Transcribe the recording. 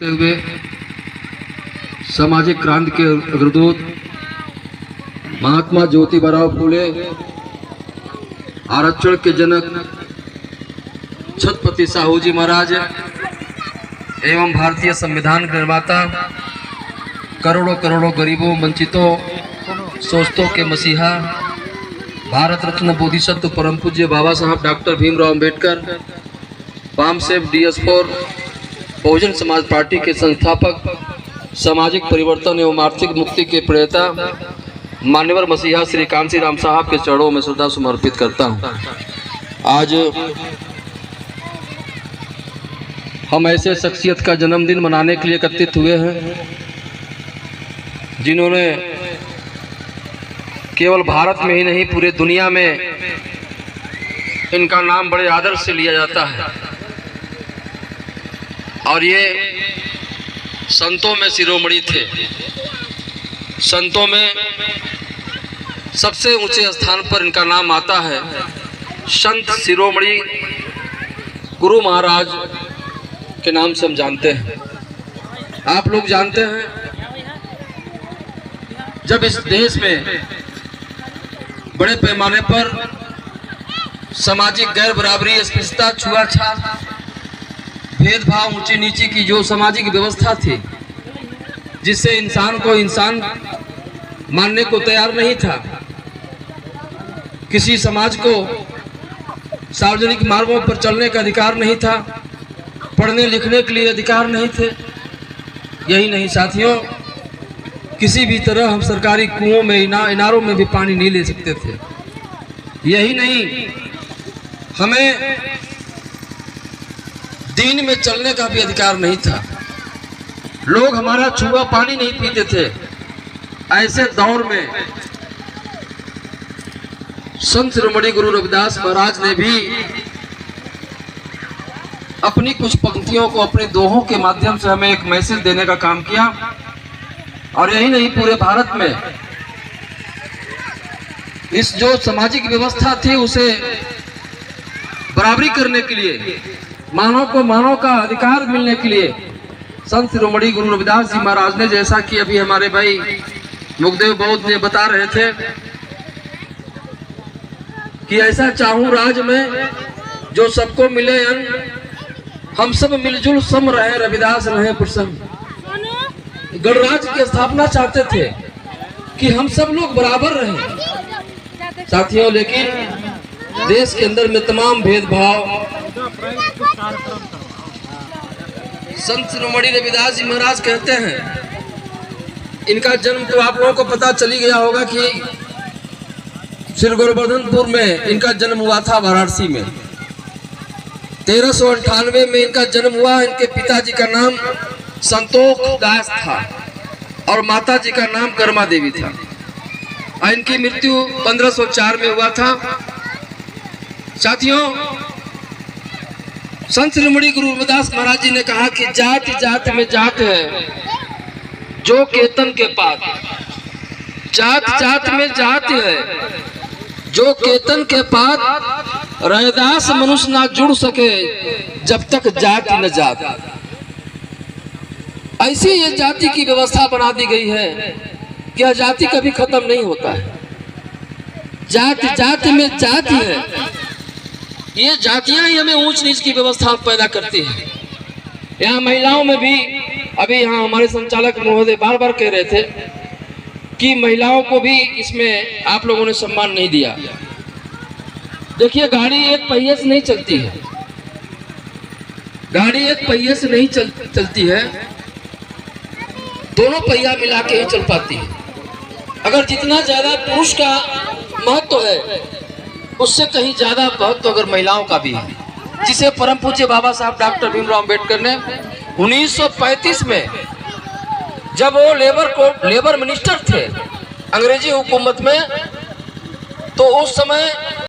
हुए सामाजिक क्रांति के अग्रदूत महात्मा ज्योतिबा फूले, आरक्षण के जनक छत्रपति साहू जी महाराज एवं भारतीय संविधान के निर्माता, करोड़ों करोड़ों गरीबों, वंचितों, शोषितों के मसीहा, भारत रत्न बोधिसत्व परम पूज्य बाबा साहब doctor Bhimrao Ambedkar, BAMCEF DS4 Bahujan Samaj party के संस्थापक, सामाजिक परिवर्तन एवं आर्थिक मुक्ति के प्रेरता मान्यवर मसीहा श्री कांसी राम साहब के चरणों में श्रद्धा समर्पित करता हूं। आज हम ऐसे शख्सियत का जन्मदिन मनाने के लिए एकत्रित हुए हैं जिन्होंने केवल भारत में ही नहीं पूरे दुनिया में इनका नाम बड़े आदर से लिया जाता है और ये संतों में शिरोमणि थे। संतों में सबसे ऊंचे स्थान पर इनका नाम आता है। संत शिरोमणि गुरु महाराज के नाम से हम जानते हैं। आप लोग जानते हैं, जब इस देश में बड़े पैमाने पर सामाजिक गैर बराबरी, अस्पृश्यता, छुआछूत, भेदभाव, ऊंची नीची की जो सामाजिक व्यवस्था थी, जिससे इंसान को इंसान मानने को तैयार नहीं था, किसी समाज को सार्वजनिक मार्गों पर चलने का अधिकार नहीं था, पढ़ने लिखने के लिए अधिकार नहीं थे। यही नहीं साथियों, किसी भी तरह हम सरकारी कुओं में, इनारों में भी पानी नहीं ले सकते थे। यही नहीं, हमें दिन में चलने का भी अधिकार नहीं था। लोग हमारा छुआ पानी नहीं पीते थे। ऐसे दौर में संत शिरोमणि गुरु रविदास महाराज ने भी अपनी कुछ पंक्तियों को, अपने दोहों के माध्यम से हमें एक मैसेज देने का काम किया। और यही नहीं, पूरे भारत में इस जो सामाजिक व्यवस्था थी उसे बराबरी करने के लिए, मानव को मानव का अधिकार मिलने के लिए संत शिरोमणि गुरु रविदास जी महाराज ने, जैसा कि अभी हमारे भाई मुखदेव बौद्ध ने बता रहे थे कि ऐसा चाहूं राज में जो सबको मिले अन्न, हम सब मिलजुल सम रहे, रविदास रहे प्रसन्न। गणराज्य की स्थापना चाहते थे कि हम सब लोग बराबर रहे साथियों, लेकिन देश के अंदर में तमाम भेदभाव। संत शिरोमणि रविदास जी महाराज कहते हैं, इनका जन्म तो आप लोगों को पता चली गया होगा कि श्री गोवर्धनपुर में इनका जन्म हुआ था, वाराणसी में। 1398 में इनका जन्म हुआ। इनके पिताजी का नाम संतोख दास था और माता जी का नाम कर्मा देवी था। और इनकी मृत्यु 1504 में हुआ था। साथियों, संत शिरोमणि गुरु रविदास महाराज जी ने कहा कि जाति जात में जात है जो केतन के पात, जात जात में जात है जो केतन के पात, रैदास मनुष्य ना जुड़ सके जब तक जाति न जात। ऐसी ये जाति की व्यवस्था बना दी गई है कि यह जाति कभी खत्म नहीं होता है। जाति जाति में जाति है। ये जातियां ही हमें ऊंच नीच की व्यवस्था पैदा करती है। यहाँ महिलाओं में भी, अभी यहाँ हमारे संचालक महोदय बार बार कह रहे थे कि महिलाओं को भी इसमें आप लोगों ने सम्मान नहीं दिया। देखिए, गाड़ी एक पहिए से नहीं चलती है। गाड़ी एक पहिए से नहीं चलती है, दोनों पहिया मिला के ही चल पाती है। अगर जितना ज्यादा पुरुष का महत्व है, उससे कहीं ज्यादा महत्व अगर महिलाओं का भी है, जिसे परम पूज्य बाबा साहब डॉक्टर भीमराव अंबेडकर ने 1935 में, जब वो लेबर मिनिस्टर थे अंग्रेजी हुकूमत में, तो उस समय